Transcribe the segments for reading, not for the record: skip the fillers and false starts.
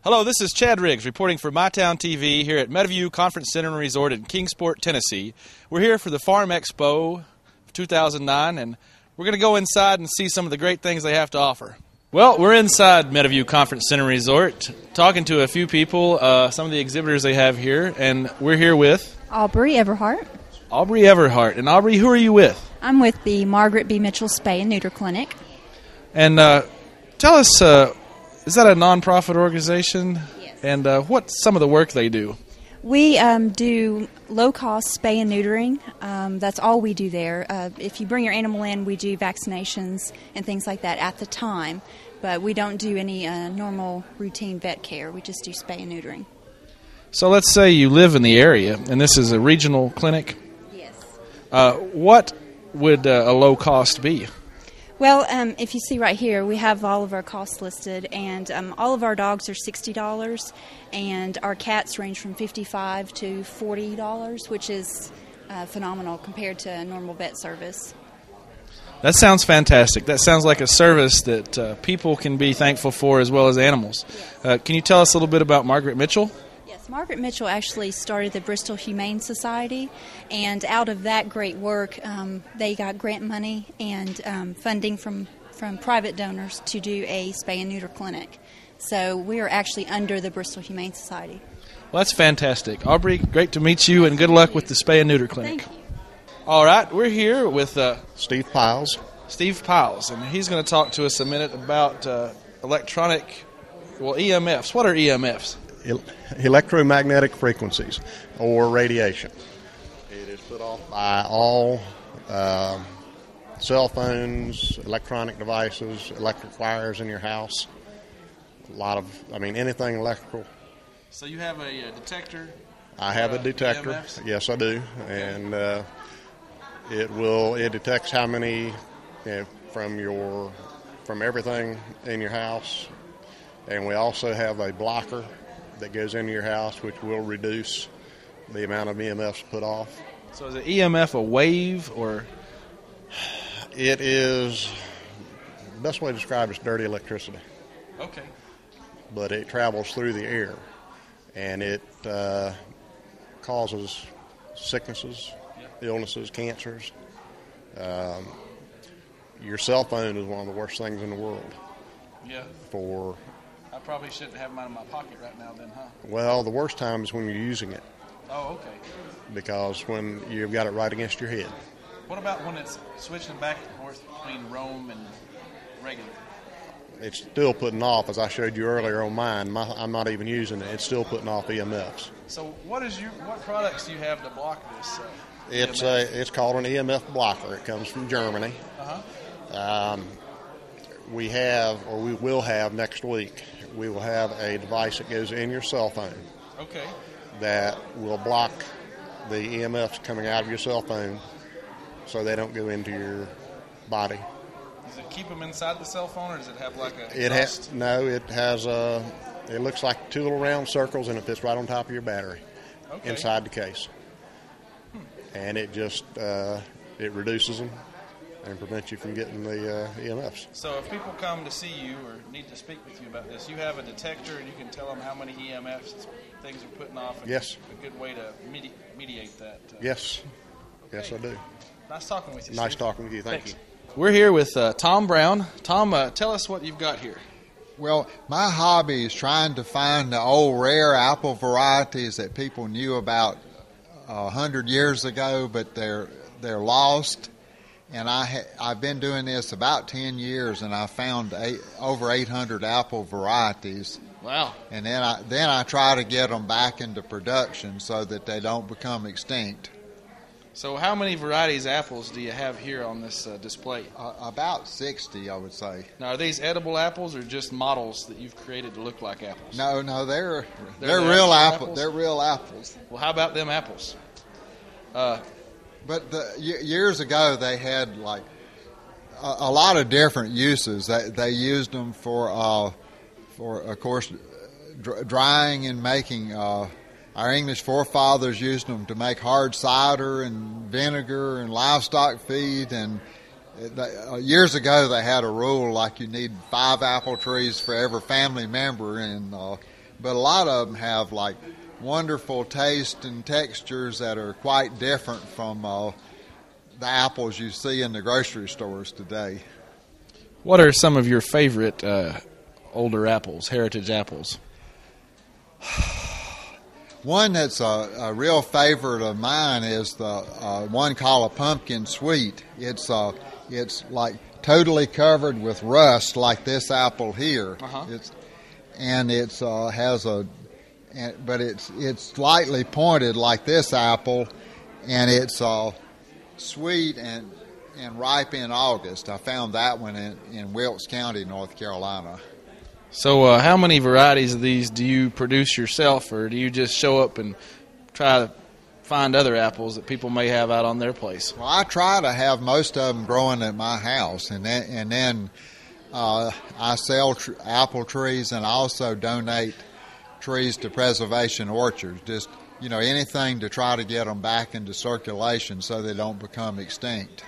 Hello, this is Chad Riggs reporting for MyTown TV here at Meadowview Conference Center and Resort in Kingsport, Tennessee. We're here for the Farm Expo of 2009, and we're going to go inside and see some of the great things they have to offer. Well, we're inside Meadowview Conference Center and Resort, talking to a few people, some of the exhibitors they have here, and we're here with Aubrey Everhart. Aubrey Everhart. And Aubrey, who are you with? I'm with the Margaret B. Mitchell Spay and Neuter Clinic. And tell us, is that a nonprofit organization? Yes. And what's some of the work they do? We do low-cost spay and neutering. That's all we do there. If you bring your animal in, we do vaccinations and things like that at the time. But we don't do any normal routine vet care. We just do spay and neutering. So let's say you live in the area, and this is a regional clinic. Yes. What would a low cost be? Well, if you see right here, we have all of our costs listed, and all of our dogs are $60, and our cats range from $55 to $40, which is phenomenal compared to a normal vet service. That sounds fantastic. That sounds like a service that people can be thankful for as well as animals. Yes. Can you tell us a little bit about Margaret Mitchell? Yes, Margaret Mitchell actually started the Bristol Humane Society, and out of that great work, they got grant money and funding from private donors to do a spay and neuter clinic. So we are actually under the Bristol Humane Society. Well, that's fantastic. Aubrey, great to meet you, and good luck with the spay and neuter clinic. Thank you. All right, we're here with Steve Piles. Steve Piles, and he's going to talk to us a minute about electronic, EMFs. What are EMFs? Electromagnetic frequencies, or radiation. It is put off by all cell phones, electronic devices, electric wires in your house. Anything electrical. So you have a detector? I have a detector. EMFs? Yes, I do. And it detects how many from everything in your house. And we also have a blocker that goes into your house, which will reduce the amount of EMFs put off. So is an EMF a wave, or? It is, the best way to describe it is dirty electricity. Okay. But it travels through the air, and it causes sicknesses, illnesses, cancers. Your cell phone is one of the worst things in the world. Yeah. I probably shouldn't have mine in my pocket right now then, huh? Well, the worst time is when you're using it. Oh, okay. Because when you've got it right against your head. What about when it's switching back and forth between roam and regular? It's still putting off, as I showed you earlier on mine. I'm not even using it. It's still putting off EMFs. So what products do you have to block this? It's called an EMF blocker. It comes from Germany. Uh-huh. We will have next week, we will have a device that goes in your cell phone. Okay. That will block the EMFs coming out of your cell phone so they don't go into your body. Does it keep them inside the cell phone, or does it have like a it has it looks like two little round circles, and it fits right on top of your battery. Okay. Inside the case. And it just it reduces them and prevent you from getting the EMFs. So if people come to see you or need to speak with you about this, you have a detector and you can tell them how many EMFs things are putting off. And yes. A good way to mediate that. Yes. Okay. Yes, I do. Nice talking with you, Nice Steve. talking with you. Thank you. We're here with Tom Brown. Tom, tell us what you've got here. Well, my hobby is trying to find the old rare apple varieties that people knew about 100 years ago, but they're lost. And I've been doing this about 10 years, and I found over 800 apple varieties. Wow! And then I try to get them back into production so that they don't become extinct. So how many varieties of apples do you have here on this display? About 60, I would say. Now, are these edible apples or just models that you've created to look like apples? No, they're real apples. They're real apples. Well, how about them apples? But years ago, they had like a lot of different uses. They used them for of course, drying and making. Our English forefathers used them to make hard cider and vinegar and livestock feed. And years ago, they had a rule like you need 5 apple trees for every family member, and but a lot of them have like wonderful taste and textures that are quite different from the apples you see in the grocery stores today. What are some of your favorite older apples, heritage apples? One that's a real favorite of mine is the one called a pumpkin sweet. It's like totally covered with rust, like this apple here. Uh-huh. But it's slightly pointed like this apple, and it's sweet and ripe in August. I found that one in Wilkes County, North Carolina. So how many varieties of these do you produce yourself, or do you just show up and try to find other apples that people may have out on their place? Well, I try to have most of them growing at my house, and then I sell apple trees, and I also donate trees to preservation orchards. Just anything to try to get them back into circulation so they don't become extinct.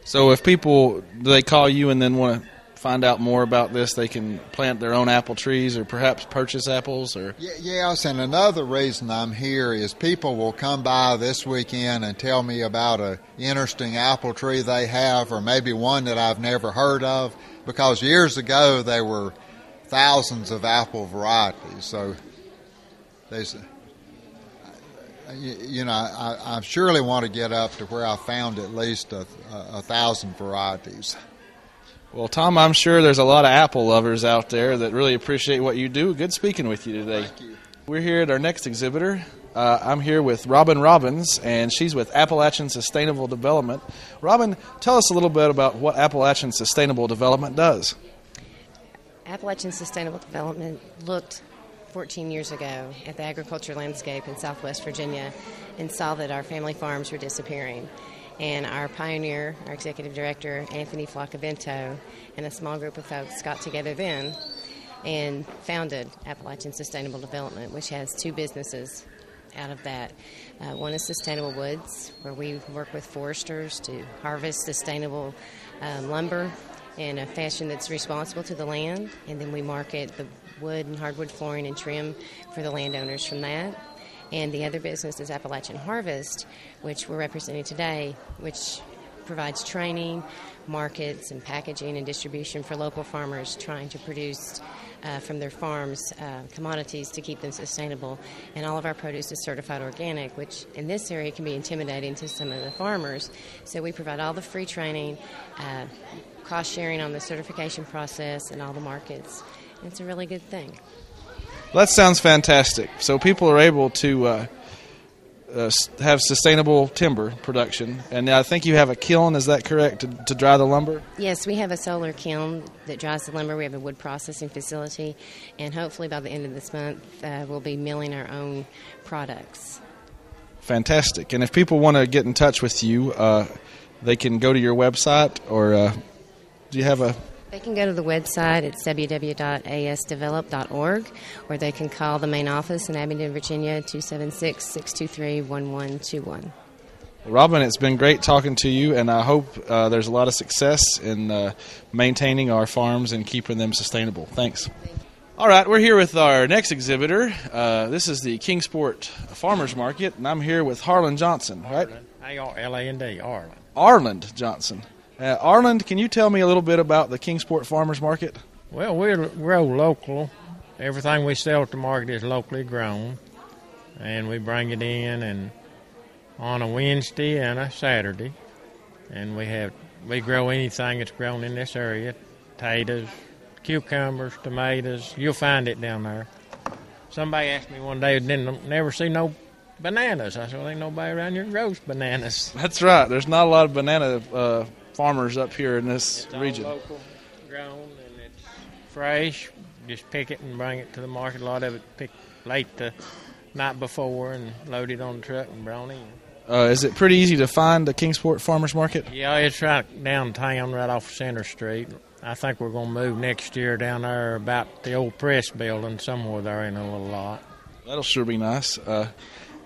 So if people, do they call you and then want to find out more about this, they can plant their own apple trees or perhaps purchase apples? Or Yes, and another reason I'm here is people will come by this weekend and tell me about an interesting apple tree they have, or maybe one that I've never heard of, because years ago there were thousands of apple varieties. So I surely want to get up to where I found at least a 1,000 varieties. Well, Tom, I'm sure there's a lot of apple lovers out there that really appreciate what you do. Good speaking with you today. Thank you. We're here at our next exhibitor. I'm here with Robin Robbins, and she's with Appalachian Sustainable Development. Robin, tell us a little bit about what Appalachian Sustainable Development does. Appalachian Sustainable Development looked 14 years ago at the agriculture landscape in Southwest Virginia and saw that our family farms were disappearing. And our pioneer, our executive director, Anthony Floccavento, and a small group of folks got together then and founded Appalachian Sustainable Development, which has two businesses out of that. One is Sustainable Woods, where we work with foresters to harvest sustainable lumber in a fashion that's responsible to the land, and then we market the wood and hardwood flooring and trim for the landowners from that. And the other business is Appalachian Harvest, which we're representing today, which provides training, markets, and packaging and distribution for local farmers trying to produce from their farms commodities to keep them sustainable. And all of our produce is certified organic, which in this area can be intimidating to some of the farmers. So we provide all the free training, cost sharing on the certification process, and all the markets. And it's a really good thing. That sounds fantastic. So people are able to have sustainable timber production. And I think you have a kiln, is that correct, to dry the lumber? Yes, we have a solar kiln that dries the lumber. We have a wood processing facility. And hopefully by the end of this month, we'll be milling our own products. Fantastic. And if people want to get in touch with you, they can go to your website, or do you have a... They can go to the website. It's www.asdevelop.org, or they can call the main office in Abingdon, Virginia, 276-623-1121. Well, Robin, it's been great talking to you, and I hope there's a lot of success in maintaining our farms and keeping them sustainable. Thanks. Thank you. All right, we're here with our next exhibitor. This is the Kingsport Farmers Market, and I'm here with Harlan Johnson, right? A-R-L-A-N-D, Arland. Arland Johnson. Arland, can you tell me a little bit about the Kingsport Farmers Market? Well, we grow local. Everything we sell at the market is locally grown, and we bring it in and on a Wednesday and a Saturday. And we grow anything that's grown in this area: potatoes, cucumbers, tomatoes. You'll find it down there. Somebody asked me one day, didn't never see no bananas. I said, well, ain't nobody around here grows bananas. That's right. There's not a lot of banana farmers up here in this region. It's all local grown, and it's fresh. Just pick it and bring it to the market. A lot of it picked late the night before and loaded on the truck and brought in. Is it pretty easy to find the Kingsport Farmers Market? Yeah, it's right downtown, right off Center Street. I think we're going to move next year down there about the old press building, somewhere there in a little lot. That'll sure be nice.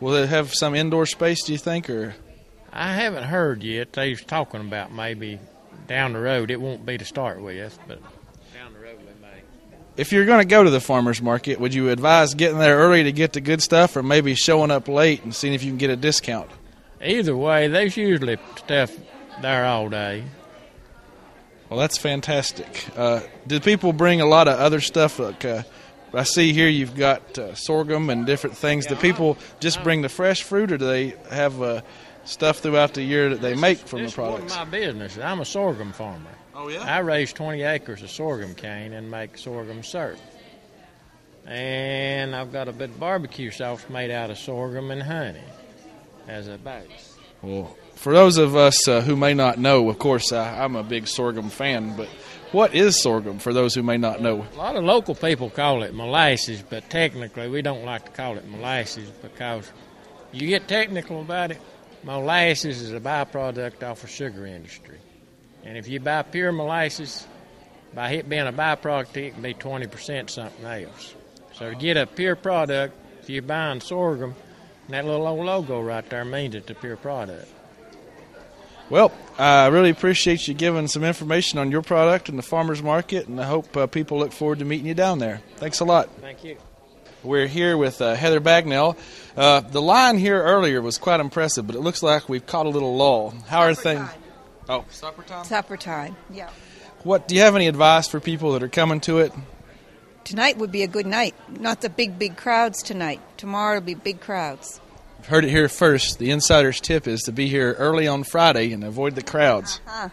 Will it have some indoor space, do you think, or? I haven't heard yet. They was talking about maybe down the road. It won't be to start with, but down the road we may. if you're going to go to the farmer's market, would you advise getting there early to get the good stuff, or maybe showing up late and seeing if you can get a discount? Either way, there's usually stuff there all day. Well, that's fantastic. Do people bring a lot of other stuff? Like, I see here you've got sorghum and different things. Do people just bring the fresh fruit, or do they have stuff throughout the year that they make from the products? This is my business. I'm a sorghum farmer. Oh, yeah? I raise 20 acres of sorghum cane and make sorghum syrup. And I've got a bit of barbecue sauce made out of sorghum and honey as a base. Well, for those of us who may not know, of course, I'm a big sorghum fan, but what is sorghum for those who may not know? A lot of local people call it molasses, but technically we don't like to call it molasses because you get technical about it. Molasses is a byproduct off the sugar industry. And if you buy pure molasses, by it being a byproduct, it can be 20% something else. So to get a pure product, if you're buying sorghum, that little old logo right there means it's a pure product. Well, I really appreciate you giving some information on your product and the farmer's market, and I hope people look forward to meeting you down there. Thanks a lot. Thank you. We're here with Heather Bagnell. The line here earlier was quite impressive, but it looks like we've caught a little lull. How are things? Oh, supper time? Supper time, yeah. What do you have any advice for people that are coming to it? Tonight would be a good night. Not the big crowds tonight. Tomorrow will be big crowds. I've heard it here first. The insider's tip is to be here early on Friday and avoid the crowds. Uh-huh.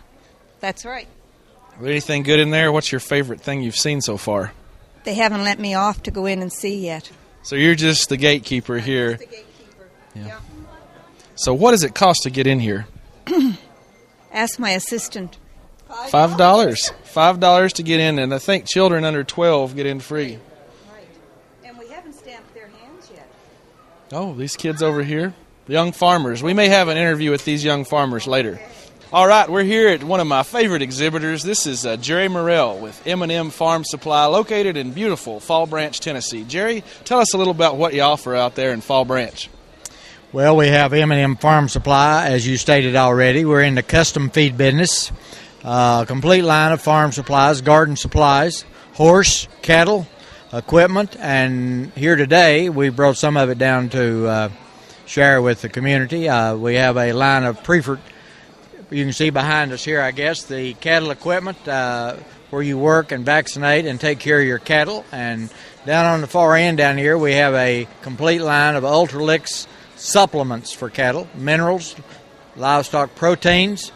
That's right. Is there anything good in there? What's your favorite thing you've seen so far? They haven't let me off to go in and see yet. So you're just the gatekeeper here. The gatekeeper. Yeah. So what does it cost to get in here? Ask my assistant. $5. $5 to get in, and I think children under 12 get in free. Right. And we haven't stamped their hands yet. Oh, these kids over here, young farmers. We may have an interview with these young farmers later. All right, we're here at one of my favorite exhibitors. This is Jerry Morrell with M&M Farm Supply, located in beautiful Fall Branch, Tennessee. Jerry, tell us a little about what you offer out there in Fall Branch. Well, we have M&M Farm Supply, as you stated already. We're in the custom feed business. Complete line of farm supplies, garden supplies, horse, cattle, equipment, and here today we brought some of it down to share with the community. We have a line of preferred. You can see behind us here, I guess, the cattle equipment where you work and vaccinate and take care of your cattle. And down on the far end down here, we have a complete line of Ultralix supplements for cattle, minerals, livestock proteins.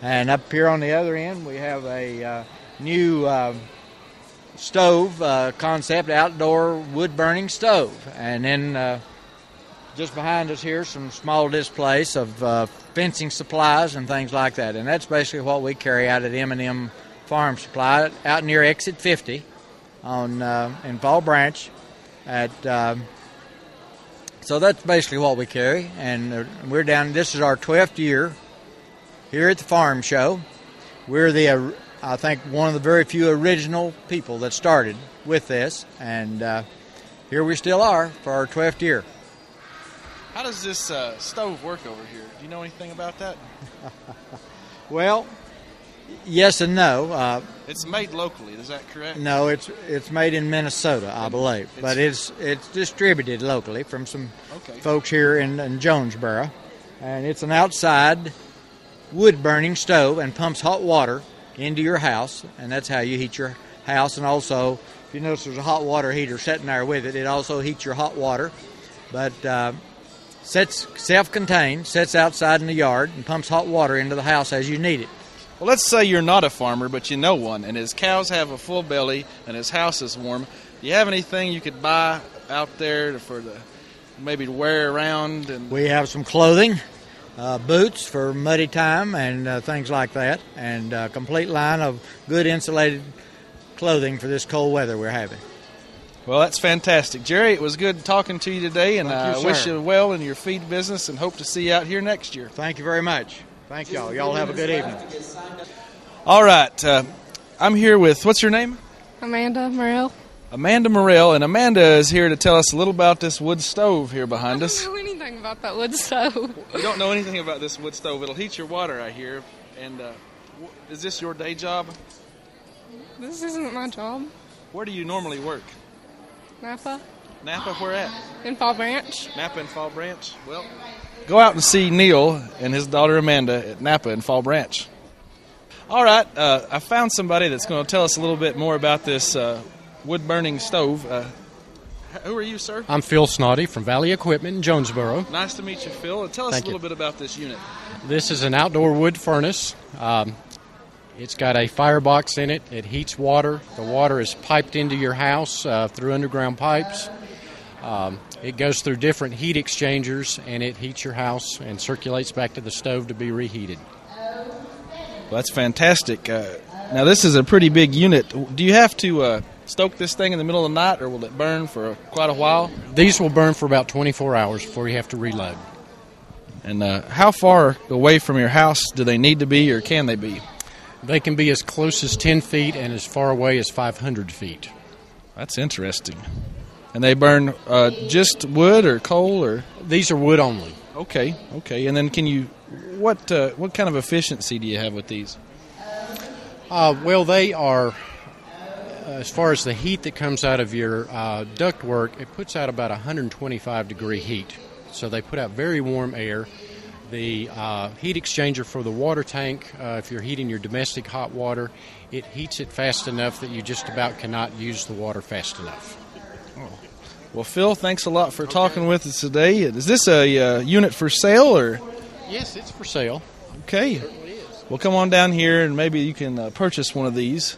And up here on the other end, we have a new stove concept, outdoor wood-burning stove. And then just behind us here, some small displays of fencing supplies and things like that. And that's basically what we carry out at M&M Farm Supply out near Exit 50 in Fall Branch. So that's basically what we carry. And we're down, this is our 12th year here at the Farm Show. We're I think one of the very few original people that started with this. And here we still are for our 12th year. How does this stove work over here? Do you know anything about that? Well, yes and no. It's made locally, is that correct? No, it's made in Minnesota, I believe. But it's distributed locally from some folks here in Jonesboro. And it's an outside wood-burning stove and pumps hot water into your house. And that's how you heat your house. And also, if you notice there's a hot water heater sitting there with it, it also heats your hot water. But sits self-contained, sits outside in the yard, and pumps hot water into the house as you need it. Well, let's say you're not a farmer, but you know one, and his cows have a full belly and his house is warm. Do you have anything you could buy out there for maybe to wear around? And we have some clothing, boots for muddy time and things like that, and a complete line of good insulated clothing for this cold weather we're having. Well, that's fantastic. Jerry, it was good talking to you today, and I wish you you well in your feed business and hope to see you out here next year. Thank you very much. Thank y'all. Y'all have a good evening. All right. I'm here with, what's your name? Amanda Morrell. Amanda Morel, and Amanda is here to tell us a little about this wood stove here behind us. I don't know anything about that wood stove. You don't know anything about this wood stove. It'll heat your water, I hear. And is this your day job? This isn't my job. Where do you normally work? Napa. Napa, where at? In Fall Branch. Napa and Fall Branch. Well, go out and see Neil and his daughter Amanda at Napa and Fall Branch. All right, I found somebody that's going to tell us a little bit more about this wood-burning stove. Who are you, sir? I'm Phil Snoddy from Valley Equipment in Jonesboro. Nice to meet you, Phil. Tell us a little bit about this unit. This is an outdoor wood furnace. It's got a firebox in it. It heats water. The water is piped into your house through underground pipes. It goes through different heat exchangers, and it heats your house and circulates back to the stove to be reheated. Well, that's fantastic. Now, this is a pretty big unit. Do you have to stoke this thing in the middle of the night, or will it burn for quite a while? These will burn for about 24 hours before you have to reload. And how far away from your house do they need to be, or can they be? They can be as close as 10 feet and as far away as 500 feet. That's interesting. And they burn just wood or coal, or? These are wood only. Okay. And then what kind of efficiency do you have with these? Well, they are, as far as the heat that comes out of your ductwork, it puts out about 125-degree heat. So they put out very warm air. The heat exchanger for the water tank, if you're heating your domestic hot water, it heats it fast enough that you just about cannot use the water fast enough. Oh. Well, Phil, thanks a lot for talking with us today. Is this a unit for sale, or? Yes, it's for sale. Okay. It certainly is. Well, come on down here, and maybe you can purchase one of these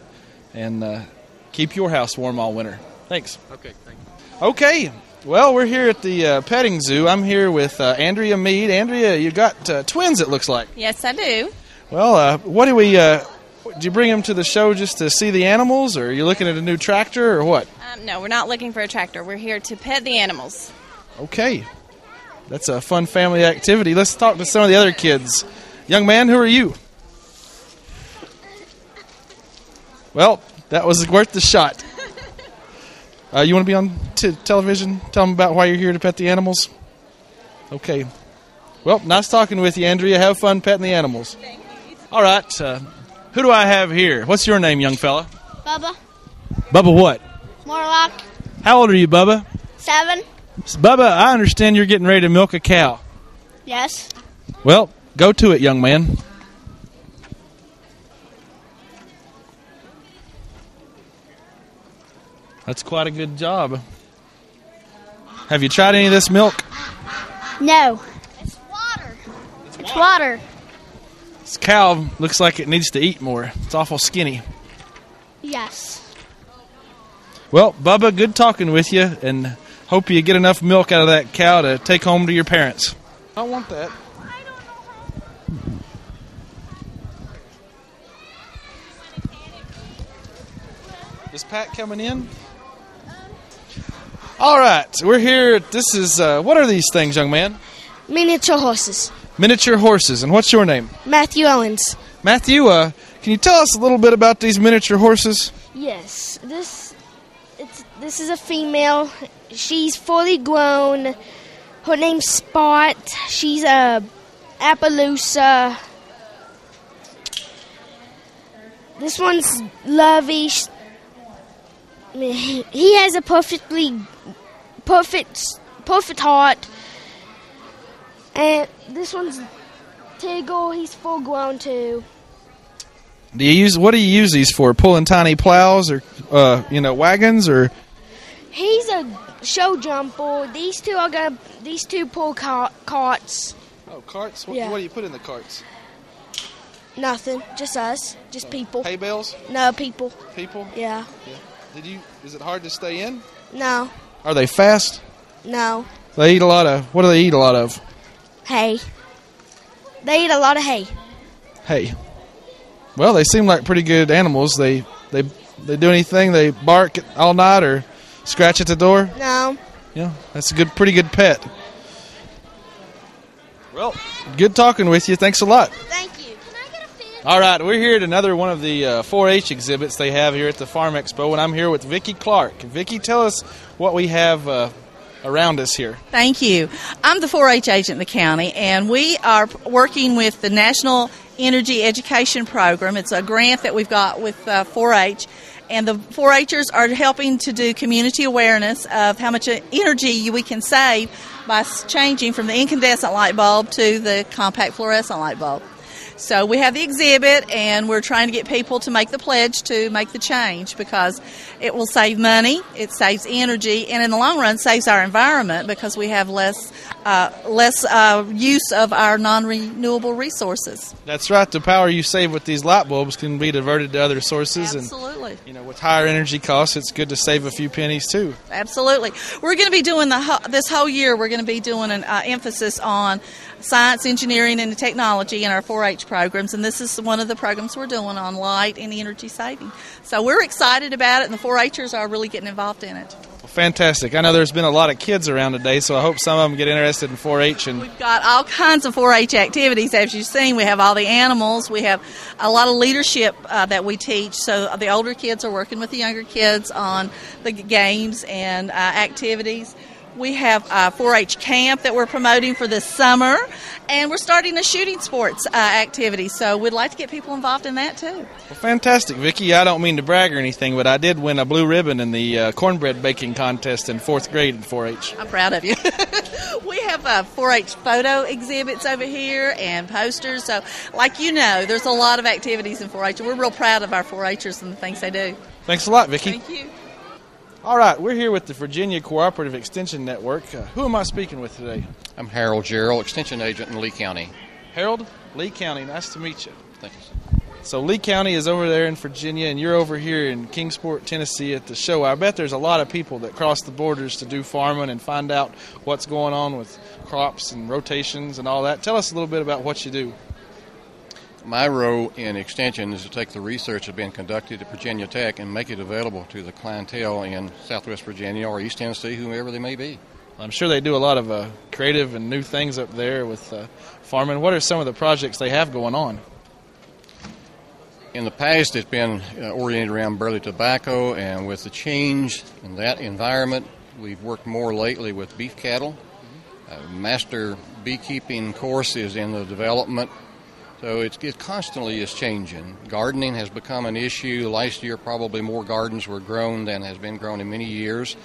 and keep your house warm all winter. Thanks. Okay, thank you. Okay. Well, we're here at the petting zoo. I'm here with Andrea Mead. Andrea, you got twins, it looks like. Yes, I do. Well, what do we... did you bring them to the show just to see the animals, or are you looking at a new tractor, or what? No, we're not looking for a tractor. We're here to pet the animals. Okay. That's a fun family activity. Let's talk to some of the other kids. Young man, who are you? Well, that was worth the shot. You want to be on television? Tell them about why you're here to pet the animals? Okay. Well, nice talking with you, Andrea. Have fun petting the animals. Thank you. All right. Who do I have here? What's your name, young fella? Bubba. Bubba what? Morlock. How old are you, Bubba? 7. Bubba, I understand you're getting ready to milk a cow. Yes. Well, go to it, young man. That's quite a good job. Have you tried any of this milk? No. It's water. It's water. This cow looks like it needs to eat more. It's awful skinny. Yes. Well, Bubba, good talking with you, and hope you get enough milk out of that cow to take home to your parents. I want that. Is Pat coming in? All right, we're here. This is, what are these things, young man? Miniature horses. Miniature horses. And what's your name? Matthew Owens. Matthew, can you tell us a little bit about these miniature horses? Yes. This is a female. She's fully grown. Her name's Spot. She's a Appaloosa. This one's Lovey. He has a perfect heart. And this one's Tiggle. He's full grown too. What do you use these for? Pulling tiny plows or wagons, or? He's a show jumper. These two pull carts. Oh, carts? Yeah. What do you put in the carts? Nothing. Just us. Just people. Hay bales? No, people. People? Yeah. Is it hard to stay in? No. Are they fast? No. They eat a lot of. What do they eat a lot of? Hay. They eat a lot of hay. Hay. Well, they seem like pretty good animals. They do anything? They bark all night or scratch at the door? No. Yeah, that's a pretty good pet. Well, good talking with you. Thanks a lot. Thank you. Can I get a fish? All right, we're here at another one of the 4-H exhibits they have here at the Farm Expo, and I'm here with Vicki Clark. Vicki, tell us what we have around us here. Thank you. I'm the 4-H agent in the county, and we are working with the National Energy Education Program. It's a grant that we've got with 4-H, And the 4-Hers are helping to do community awareness of how much energy we can save by changing from the incandescent light bulb to the compact fluorescent light bulb. So we have the exhibit, and we're trying to get people to make the pledge to make the change, because it will save money, it saves energy, and in the long run saves our environment, because we have less use of our non-renewable resources. That's right. The power you save with these light bulbs can be diverted to other sources. Absolutely. And with higher energy costs, it's good to save a few pennies too. Absolutely. We're going to be doing this whole year. We're going to be doing an emphasis on science, engineering, and technology in our 4-H programs, and this is one of the programs we're doing on light and energy saving. So we're excited about it, and the 4-Hers are really getting involved in it. Well, fantastic. I know there's been a lot of kids around today, so I hope some of them get interested in 4-H. And we've got all kinds of 4-H activities, as you've seen. We have all the animals. We have a lot of leadership that we teach. So the older kids are working with the younger kids on the games and activities. We have a 4-H camp that we're promoting for this summer, and we're starting a shooting sports activity, so we'd like to get people involved in that too. Well, fantastic, Vicki. I don't mean to brag or anything, but I did win a blue ribbon in the cornbread baking contest in 4th grade in 4-H. I'm proud of you. We have 4-H photo exhibits over here and posters, so like there's a lot of activities in 4-H, and we're real proud of our 4-Hers and the things they do. Thanks a lot, Vicki. Thank you. All right, we're here with the Virginia Cooperative Extension Network. Who am I speaking with today? I'm Harold Gerald, Extension Agent in Lee County. Harold, Lee County, nice to meet you. Thank you, sir. So Lee County is over there in Virginia, and you're over here in Kingsport, Tennessee at the show. I bet there's a lot of people that cross the borders to do farming and find out what's going on with crops and rotations and all that. Tell us a little bit about what you do. My role in Extension is to take the research that's been conducted at Virginia Tech and make it available to the clientele in Southwest Virginia or East Tennessee, whomever they may be. I'm sure they do a lot of creative and new things up there with farming. What are some of the projects they have going on? In the past, it's been oriented around burley tobacco, and with the change in that environment, we've worked more lately with beef cattle. Master beekeeping course is in the development. So it constantly is changing. Gardening has become an issue. Last year, probably more gardens were grown than has been grown in many years,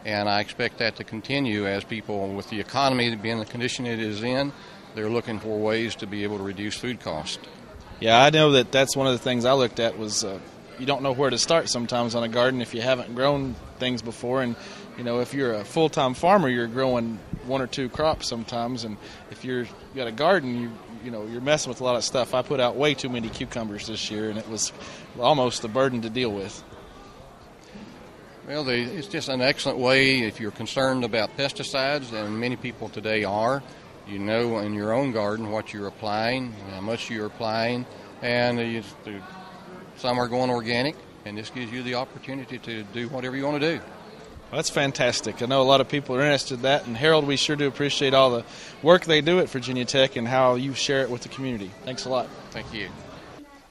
and I expect that to continue as people, with the economy being the condition it is in, they're looking for ways to be able to reduce food costs. Yeah, I know that's one of the things I looked at was you don't know where to start sometimes on a garden if you haven't grown things before, and if you're a full-time farmer, you're growing 1 or 2 crops sometimes, and if you got a garden, you're messing with a lot of stuff. I put out way too many cucumbers this year, and it was almost a burden to deal with. Well, it's just an excellent way if you're concerned about pesticides, and many people today are. You know in your own garden what you're applying, how much you're applying, and some are going organic, and this gives you the opportunity to do whatever you want to do. Well, that's fantastic. I know a lot of people are interested in that, and Harold, we sure do appreciate all the work they do at Virginia Tech and how you share it with the community. Thanks a lot. Thank you.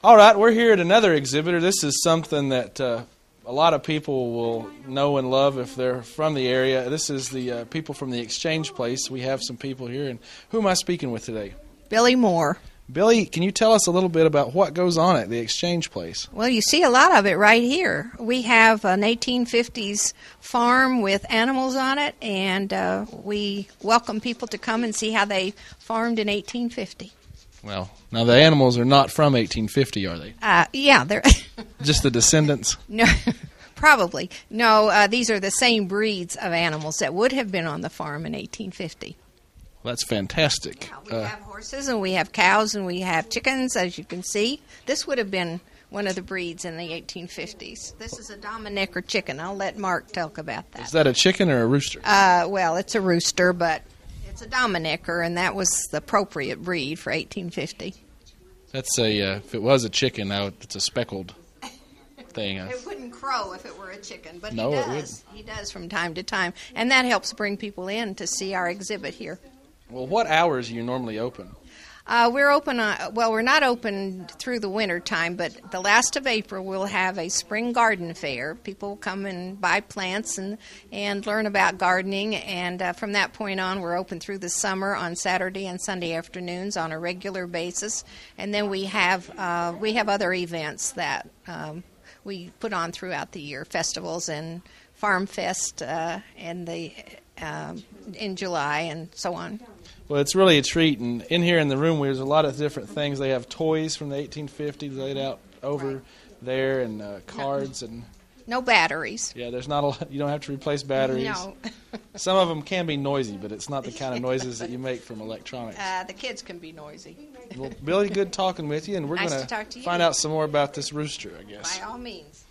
All right, we're here at another exhibitor. This is something that a lot of people will know and love if they're from the area. This is the people from the Exchange Place. We have some people here, and who am I speaking with today? Billy Moore. Billy, can you tell us a little bit about what goes on at the Exchange Place? Well, you see a lot of it right here. We have an 1850s farm with animals on it, and we welcome people to come and see how they farmed in 1850. Well, now the animals are not from 1850, are they? Yeah, they're just the descendants? No, probably. No, these are the same breeds of animals that would have been on the farm in 1850. Well, that's fantastic. We have horses, and we have cows, and we have chickens, as you can see. This would have been one of the breeds in the 1850s. This is a Dominique or chicken. I'll let Mark talk about that. Is that a chicken or a rooster? Well, it's a rooster, but it's a Dominiquer, and that was the appropriate breed for 1850. That's if it was a chicken, now it's a speckled thing. It wouldn't crow if it were a chicken, but no, he does. It wouldn't. He does from time to time, and that helps bring people in to see our exhibit here. Well, what hours are you normally open? We're open we're not open through the winter time, but the last of April we'll have a spring garden fair. People come and buy plants and learn about gardening, and from that point on we're open through the summer on Saturday and Sunday afternoons on a regular basis. And then we have other events that we put on throughout the year, festivals and Farm Fest in July and so on. Well, it's really a treat, and in here in the room there's a lot of different things. They have toys from the 1850s laid out over there, and cards and no batteries. Yeah, there's not a lot. You don't have to replace batteries. No. Some of them can be noisy, but it's not the kind of noises that you make from electronics. The kids can be noisy. Well, Billy, good talking with you, and we're Nice going to talk to you. find out some more about this rooster, I guess. By all means.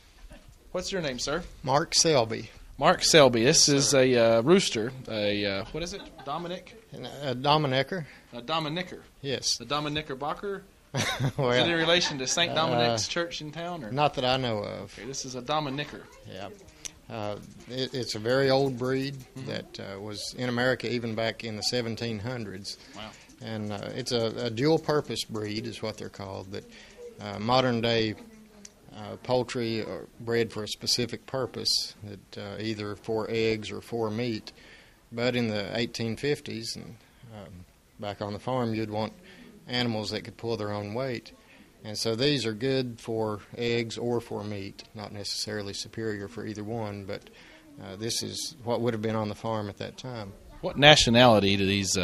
What's your name, sir? Mark Selby. Mark Selby. This is a rooster. What is it? Dominic? A Dominicker. A Dominicker. Yes. A Dominicker-Bacher? Well, is it in relation to St. Dominic's Church in town? Or? Not that I know of. Okay, this is a Dominicker. Yeah. It's a very old breed that was in America even back in the 1700s. Wow. And it's a dual-purpose breed is what they're called, that modern-day poultry are bred for a specific purpose, that either for eggs or for meat. But in the 1850s, and back on the farm, you'd want animals that could pull their own weight. And so these are good for eggs or for meat, not necessarily superior for either one, but this is what would have been on the farm at that time. What nationality do these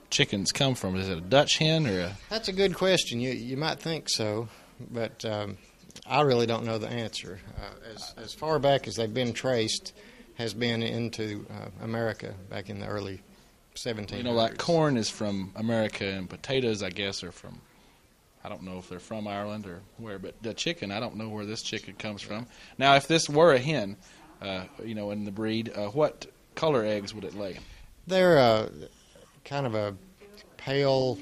chickens come from? Is it a Dutch hen or a... That's a good question. You might think so, but I really don't know the answer. As far back as they've been traced has been into America back in the early 1700s. You know, like corn is from America, and potatoes, I guess, are from... I don't know if they're from Ireland or where, but the chicken, I don't know where this chicken comes from. Now, if this were a hen, in the breed, what color eggs would it lay? They're kind of a pale,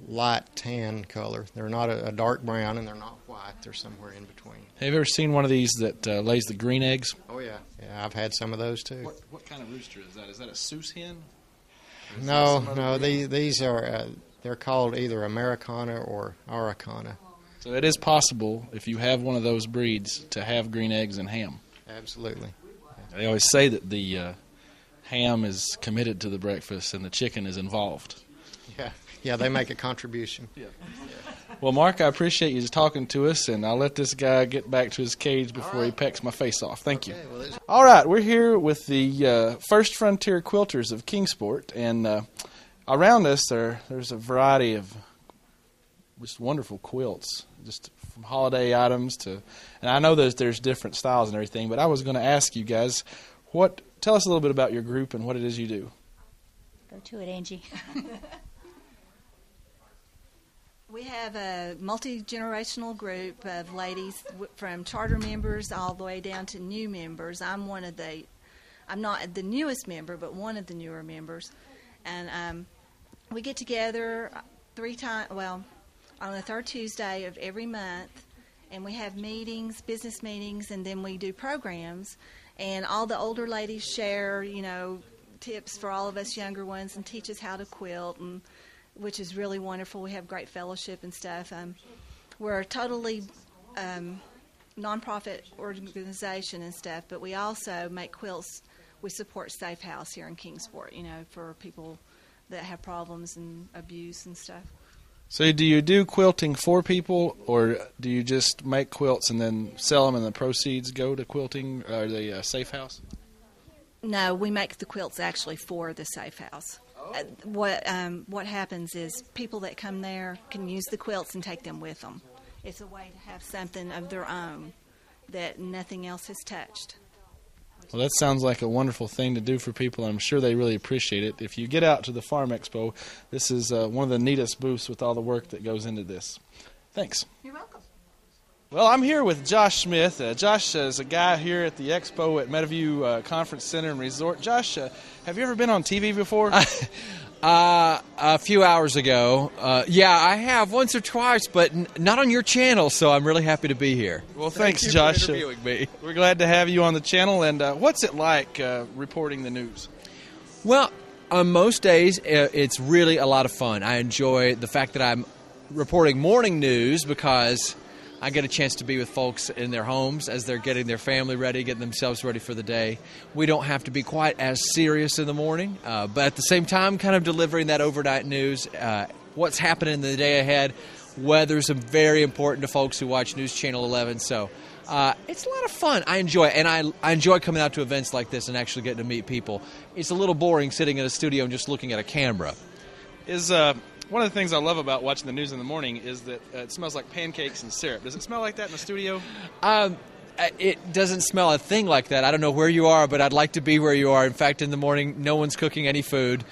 light tan color. They're not a dark brown, and they're not white. They're somewhere in between. Have you ever seen one of these that lays the green eggs? Oh, yeah. Yeah, I've had some of those, too. What kind of rooster is that? Is that a Seuss hen? No, these are... they're called either Americana or Araucana. So it is possible, if you have one of those breeds, to have green eggs and ham. Absolutely. They always say that the ham is committed to the breakfast and the chicken is involved. Yeah, they make a contribution. Yeah. Well, Mark, I appreciate you talking to us, and I'll let this guy get back to his cage before he pecks my face off. Thank you. Well, all right, we're here with the First Frontier Quilters of Kingsport, and around us there's a variety of just wonderful quilts, just from holiday items to, and I know there's different styles and everything, but I was going to ask you guys, tell us a little bit about your group and what it is you do. Go to it, Angie. We have a multi-generational group of ladies from charter members all the way down to new members. I'm not the newest member, but one of the newer members. And we get together 3 times, on the third Tuesday of every month, and we have meetings, business meetings, and then we do programs. And all the older ladies share, tips for all of us younger ones and teach us how to quilt, which is really wonderful. We have great fellowship and stuff. We're a totally nonprofit organization and stuff, but we also make quilts. We support Safe House here in Kingsport, for people that have problems and abuse and stuff. So do you do quilting for people, or do you just make quilts and then sell them and the proceeds go to quilting or the Safe House? No, we make the quilts actually for the Safe House. What happens is people that come there can use the quilts and take them with them. It's a way to have something of their own that nothing else has touched. Well, that sounds like a wonderful thing to do for people. I'm sure they really appreciate it. If you get out to the Farm Expo, this is one of the neatest booths with all the work that goes into this. Thanks. You're welcome. Well, I'm here with Josh Smith. Josh is a guy here at the Expo at Meadowview Conference Center and Resort. Josh, have you ever been on TV before? A few hours ago. Yeah, I have once or twice, but not on your channel, so I'm really happy to be here. Well, thanks, Thank you Josh. for interviewing me. We're glad to have you on the channel. And what's it like reporting the news? Well, on most days, it's really a lot of fun. I enjoy the fact that I'm reporting morning news because I get a chance to be with folks in their homes as they're getting their family ready, getting themselves ready for the day. We don't have to be quite as serious in the morning, but at the same time, kind of delivering that overnight news, what's happening in the day ahead. Weather's very important to folks who watch News Channel 11, so It's a lot of fun. I enjoy it, and I enjoy coming out to events like this and actually getting to meet people. It's a little boring sitting in a studio and just looking at a camera. Is one of the things I love about watching the news in the morning is that it smells like pancakes and syrup. Does it smell like that in the studio? It doesn't smell a thing like that. I don't know where you are, but I'd like to be where you are. In fact, in the morning, no one's cooking any food.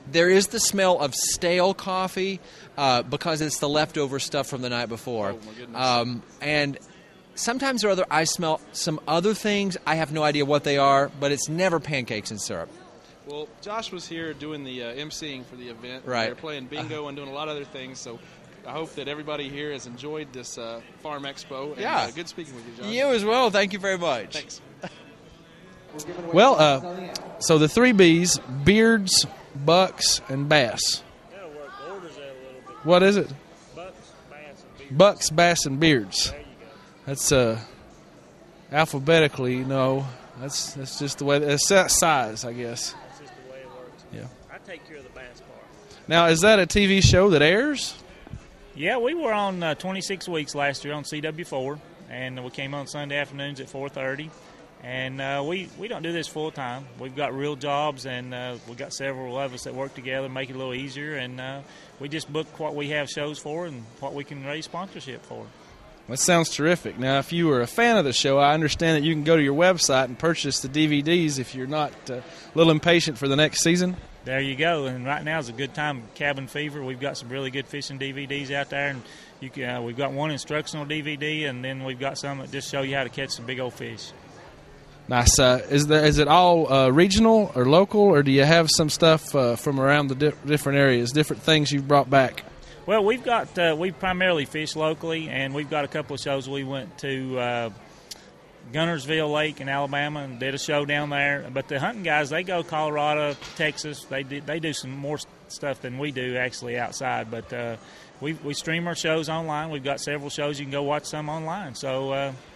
There is the smell of stale coffee because it's the leftover stuff from the night before. Oh, my goodness. And sometimes or other, I smell some other things. I have no idea what they are, but it's never pancakes and syrup. Well, Josh was here doing the emceeing for the event. Right. They're playing bingo and doing a lot of other things, so I hope that everybody here has enjoyed this Farm Expo. And, Yeah. Good speaking with you, Josh. You as well. Thank you very much. Thanks. Well, so the 3 Bs, beards, bucks, and bass. What is it? Bucks, bass, and beards. That's alphabetically, that's just the way. It's that size, I guess. That's just the way it works. Yeah. I take care of the bass part. Now, is that a TV show that airs? Yeah, we were on 26 weeks last year on CW4, and we came on Sunday afternoons at 4:30. And we don't do this full time. We've got real jobs, and we've got several of us that work together, make it a little easier. And we just book what we have shows for and what we can raise sponsorship for. That sounds terrific. Now, if you were a fan of the show, I understand that you can go to your website and purchase the DVDs if you're not a little impatient for the next season. There you go. And right now is a good time. Cabin Fever. We've got some really good fishing DVDs out there, and you can, we've got one instructional DVD, and then we've got some that just show you how to catch some big old fish. Nice. Is it all regional or local, or do you have some stuff from around the different areas, different things you've brought back? Well, we've got we primarily fish locally, and we've got a couple of shows. We went to Gunnersville Lake in Alabama and did a show down there. But the hunting guys, they go Colorado, Texas. They do some more stuff than we do actually outside. But we stream our shows online. We've got several shows. You can go watch some online. So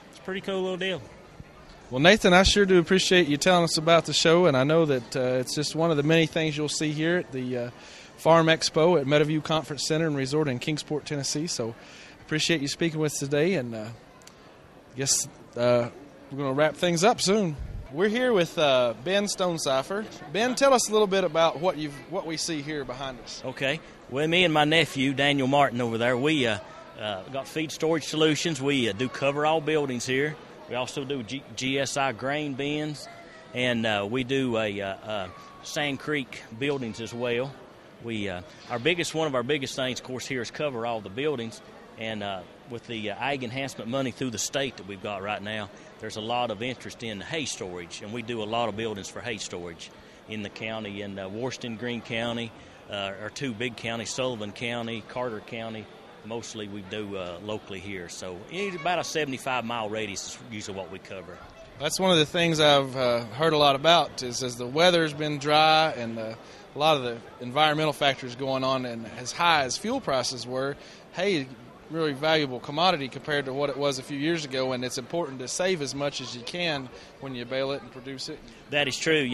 it's a pretty cool little deal. Well, Nathan, I sure do appreciate you telling us about the show, and I know that it's just one of the many things you'll see here at the Farm Expo at Meadowview Conference Center and Resort in Kingsport, Tennessee. So appreciate you speaking with us today, and I guess we're going to wrap things up soon. We're here with Ben Stonecipher. Ben, tell us a little bit about what we see here behind us. Okay. Well, me and my nephew, Daniel Martin, over there, we got feed storage solutions. We do cover all buildings here. We also do GSI grain bins, and we do Sand Creek buildings as well. We one of our biggest things, of course, here is cover all the buildings, and with the ag enhancement money through the state that we've got right now, there's a lot of interest in hay storage, and we do a lot of buildings for hay storage in the county. In Washington, Greene County, our 2 big counties, Sullivan County, Carter County. Mostly we do locally here. So about a 75-mile radius is usually what we cover. That's one of the things I've heard a lot about is as the weather's been dry and a lot of the environmental factors going on, and as high as fuel prices were, hay really valuable commodity compared to what it was a few years ago, and it's important to save as much as you can when you bale it and produce it. That is true.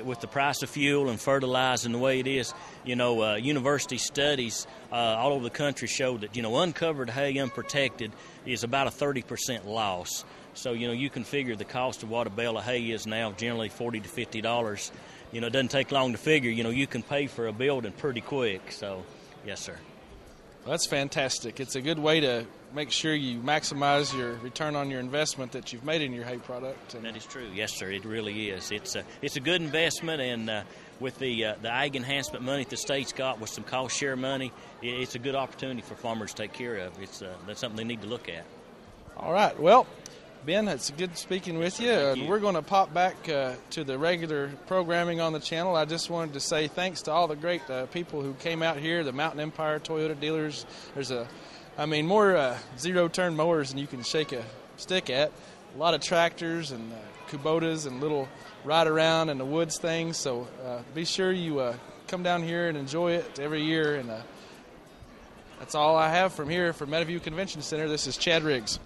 With the price of fuel and fertilizing the way it is, university studies all over the country show that, uncovered hay, unprotected, is about a 30% loss. So, you can figure the cost of what a bale of hay is now, generally $40 to $50. It doesn't take long to figure. You can pay for a building pretty quick. So, yes, sir. Well, that's fantastic. It's a good way to make sure you maximize your return on your investment that you've made in your hay product. That is true. Yes, sir. It really is. It's a good investment, and with the ag enhancement money that the state's got with some cost share money, it's a good opportunity for farmers to take care of. That's something they need to look at. All right. Well, Ben, it's good speaking with you. We're going to pop back to the regular programming on the channel. I just wanted to say thanks to all the great people who came out here, the Mountain Empire Toyota dealers. There's more zero-turn mowers than you can shake a stick at. A lot of tractors and Kubotas and little ride-around in the woods things. So be sure you come down here and enjoy it every year. And that's all I have from here from Meadowview Convention Center. This is Chad Riggs.